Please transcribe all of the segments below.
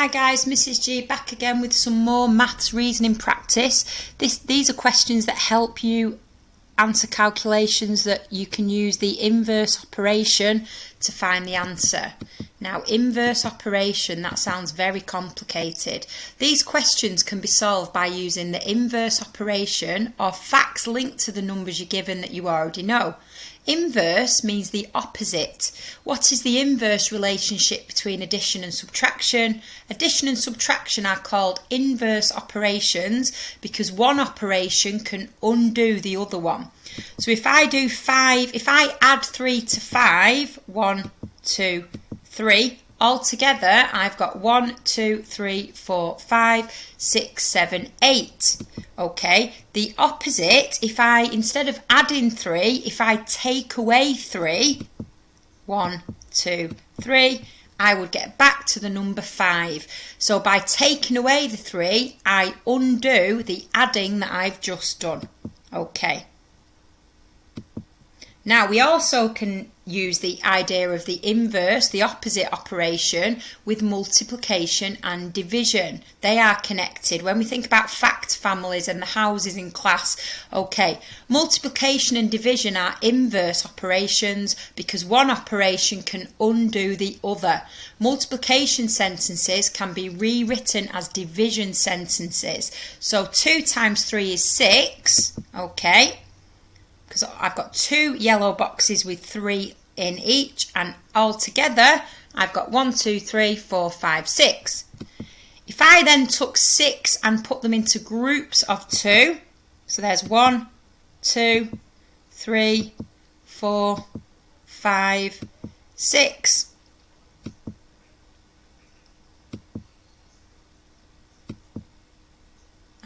Hi guys, Mrs. G back again with some more maths reasoning practice. These are questions that help you answer calculations that you can use the inverse operation to find the answer. Now, inverse operation, that sounds very complicated. These questions can be solved by using the inverse operation or facts linked to the numbers you're given that you already know. Inverse means the opposite. What is the inverse relationship between addition and subtraction? Addition and subtraction are called inverse operations because one operation can undo the other one. So if I add 3 to 5, 1, 2, 3, altogether I've got 1, 2, 3, 4, 5, 6, 7, 8. Okay, the opposite, instead of adding 3, if I take away 3, 1, 2, 3, I would get back to the number 5. So by taking away the 3, I undo the adding that I've just done. Okay. Now, we also can use the idea of the inverse, the opposite operation, with multiplication and division. They are connected. When we think about fact families and the houses in class, okay, multiplication and division are inverse operations because one operation can undo the other. Multiplication sentences can be rewritten as division sentences. So 2 times 3 is 6, okay, because I've got 2 yellow boxes with 3 in each, and altogether I've got 1, 2, 3, 4, 5, 6. If I then took 6 and put them into groups of 2, so there's 1, 2, 3, 4, 5, 6.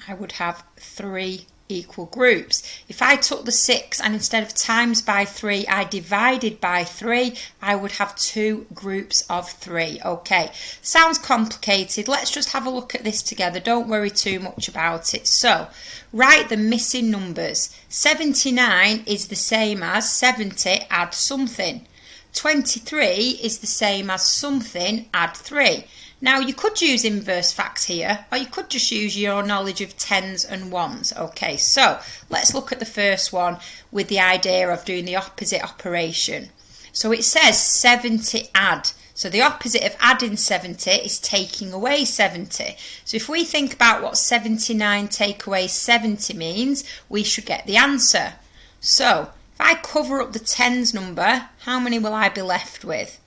I would have 3 equal groups. If I took the 6 and instead of times by 3 I divided by 3, I would have 2 groups of 3. Okay, sounds complicated. Let's just have a look at this together. Don't worry too much about it. So write the missing numbers. 79 is the same as 70 add something. 23 is the same as something add 3. Now, you could use inverse facts here, or you could just use your knowledge of tens and ones. Okay, so let's look at the first one with the idea of doing the opposite operation. So it says 70 add. So the opposite of adding 70 is taking away 70. So if we think about what 79 take away 70 means, we should get the answer. So if I cover up the tens number, how many will I be left with?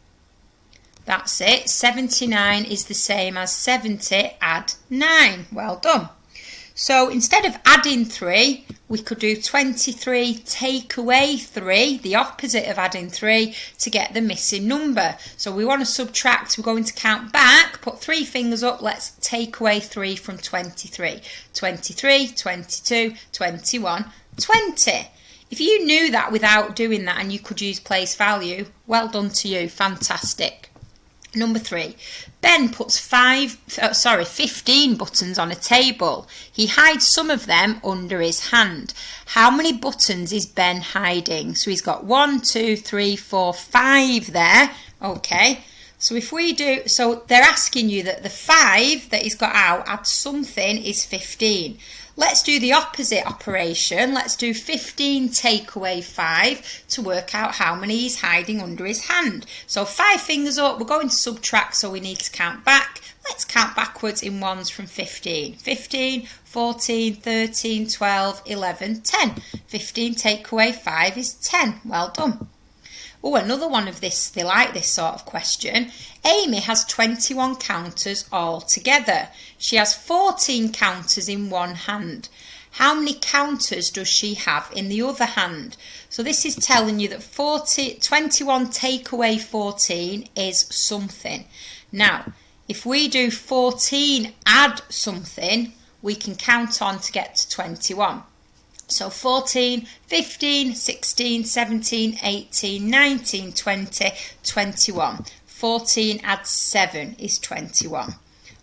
That's it. 79 is the same as 70 add 9. Well done. So instead of adding 3, we could do 23 take away 3, the opposite of adding 3, to get the missing number. So we want to subtract. We're going to count back, put 3 fingers up. Let's take away 3 from 23. 23, 22, 21, 20. If you knew that without doing that and you could use place value, well done to you. Fantastic. Number 3, Ben puts 15 buttons on a table. He hides some of them under his hand. How many buttons is Ben hiding? So he's got 1, 2, 3, 4, 5 there. Okay, so if we do, so they're asking you that the 5 that he's got out add something is 15. Let's do the opposite operation. Let's do 15 take away 5 to work out how many he's hiding under his hand. So 5 fingers up, we're going to subtract, so we need to count back. Let's count backwards in ones from 15. 15, 14, 13, 12, 11, 10. 15 take away 5 is 10. Well done. Oh, another one of this, they like this sort of question. Amy has 21 counters altogether. She has 14 counters in one hand. How many counters does she have in the other hand? So this is telling you that 21 take away 14 is something. Now, if we do 14 add something, we can count on to get to 21. So 14, 15, 16, 17, 18, 19, 20, 21. 14 add 7 is 21.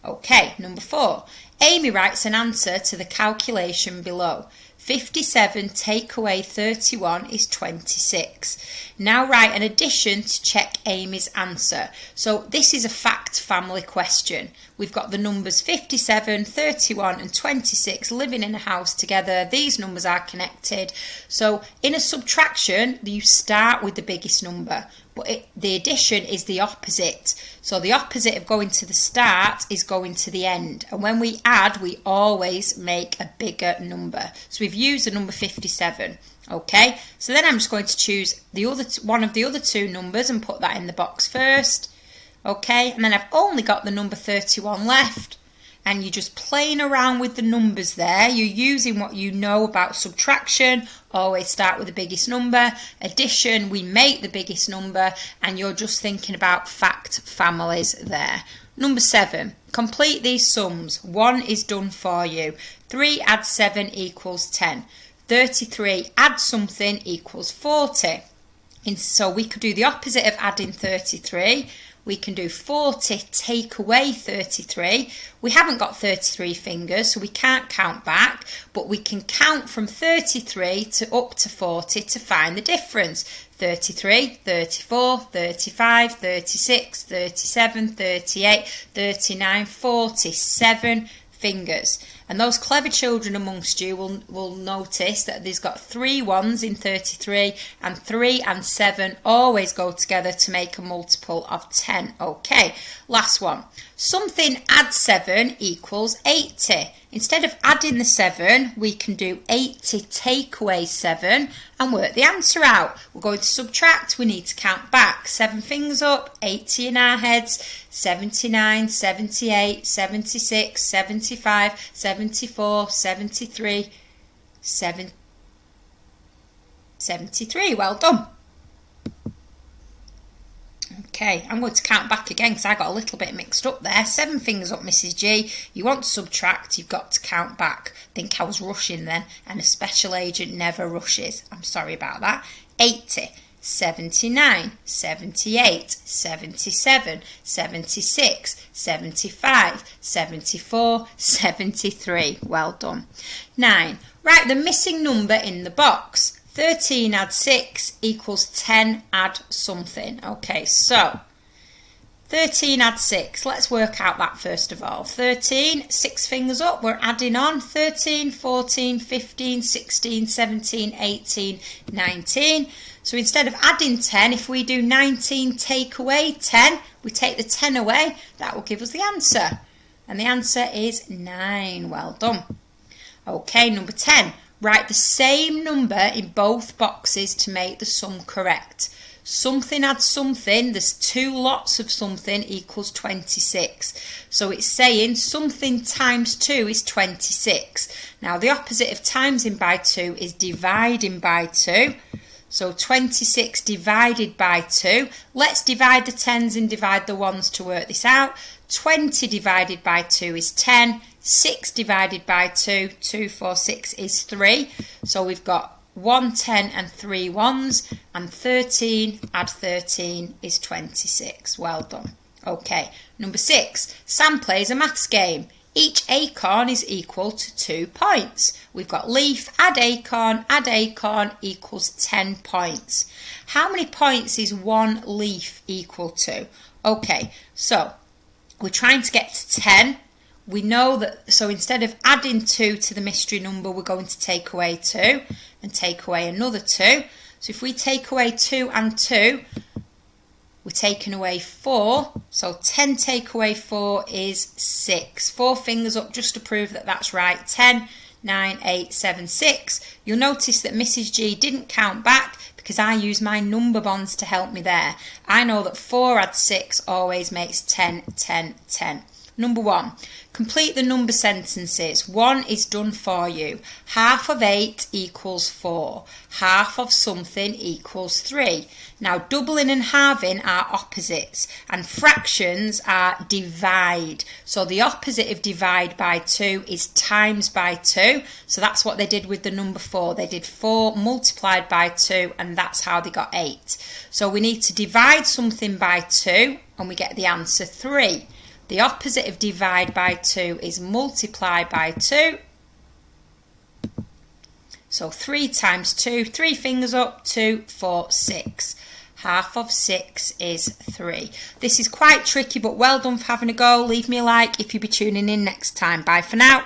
Okay, number 4. Amy writes an answer to the calculation below. 57 take away 31 is 26. Now write an addition to check Amy's answer. So this is a fact family question. We've got the numbers 57, 31 and 26 living in a house together. These numbers are connected. So in a subtraction, you start with the biggest number. But the addition is the opposite. So the opposite of going to the start is going to the end. And when we add, we always make a bigger number. So we've used the number 57. Okay, so then I'm just going to choose the one of the other two numbers and put that in the box first. Okay, and then I've only got the number 31 left. And you're just playing around with the numbers there. You're using what you know about subtraction. Always start with the biggest number. Addition, we make the biggest number. And you're just thinking about fact families there. Number 7, complete these sums. 1 is done for you. 3 add 7 equals 10. 33 add something equals 40. And so we could do the opposite of adding 33. We can do 40 take away 33. We haven't got 33 fingers, so we can't count back, but we can count from 33 to up to 40 to find the difference. 33, 34, 35, 36, 37, 38, 39, 40, 7 fingers. And those clever children amongst you will notice that there's got 3 ones in 33, and 3 and 7 always go together to make a multiple of 10. Okay, last one. Something add 7 equals 80. Instead of adding the 7, we can do 80 take away 7 and work the answer out. We're going to subtract, we need to count back. 7 fingers up, 80 in our heads, 79, 78, 76, 75, 74, 73, 73. Well done. Okay, I'm going to count back again because I got a little bit mixed up there. 7 fingers up, Mrs. G. You want to subtract, you've got to count back. I think I was rushing then, and a special agent never rushes. I'm sorry about that. 80, 79, 78, 77, 76, 75, 74, 73. Well done. 9. Write the missing number in the box. 13 add 6 equals 10 add something. Okay, so 13 add 6. Let's work out that first of all. 13, 6 fingers up, we're adding on. 13, 14, 15, 16, 17, 18, 19. So instead of adding 10, if we do 19 take away 10, we take the 10 away, that will give us the answer. And the answer is 9. Well done. Okay, number 10. Write the same number in both boxes to make the sum correct. Something adds something, there's 2 lots of something equals 26. So it's saying something times 2 is 26. Now the opposite of timesing by 2 is dividing by 2. So 26 divided by 2. Let's divide the 10s and divide the 1s to work this out. 20 divided by 2 is 10. 6 divided by 2, 2, 4, 6 is 3. So we've got 1 10 and 3 1s, and 13 add 13 is 26. Well done. Okay, number 6. Sam plays a maths game. Each acorn is equal to 2 points. We've got leaf, add acorn equals 10 points. How many points is 1 leaf equal to? Okay, so we're trying to get to 10. We know that, so instead of adding 2 to the mystery number, we're going to take away 2 and take away another 2. So if we take away 2 and 2, we're taking away 4. So 10 take away 4 is 6. 4 fingers up just to prove that that's right. 10, 9, 8, 7, 6. You'll notice that Mrs. G didn't count back because I use my number bonds to help me there. I know that 4 add 6 always makes 10, 10, 10. Number 1, complete the number sentences. 1 is done for you. Half of 8 equals 4. Half of something equals 3. Now doubling and halving are opposites, and fractions are divide. So the opposite of divide by 2 is times by 2. So that's what they did with the number 4. They did 4 multiplied by 2, and that's how they got 8. So we need to divide something by 2, and we get the answer 3. The opposite of divide by 2 is multiply by 2. So 3 times 2, 3 fingers up, 2, 4, 6. Half of 6 is 3. This is quite tricky, but well done for having a go. Leave me a like if you'll be tuning in next time. Bye for now.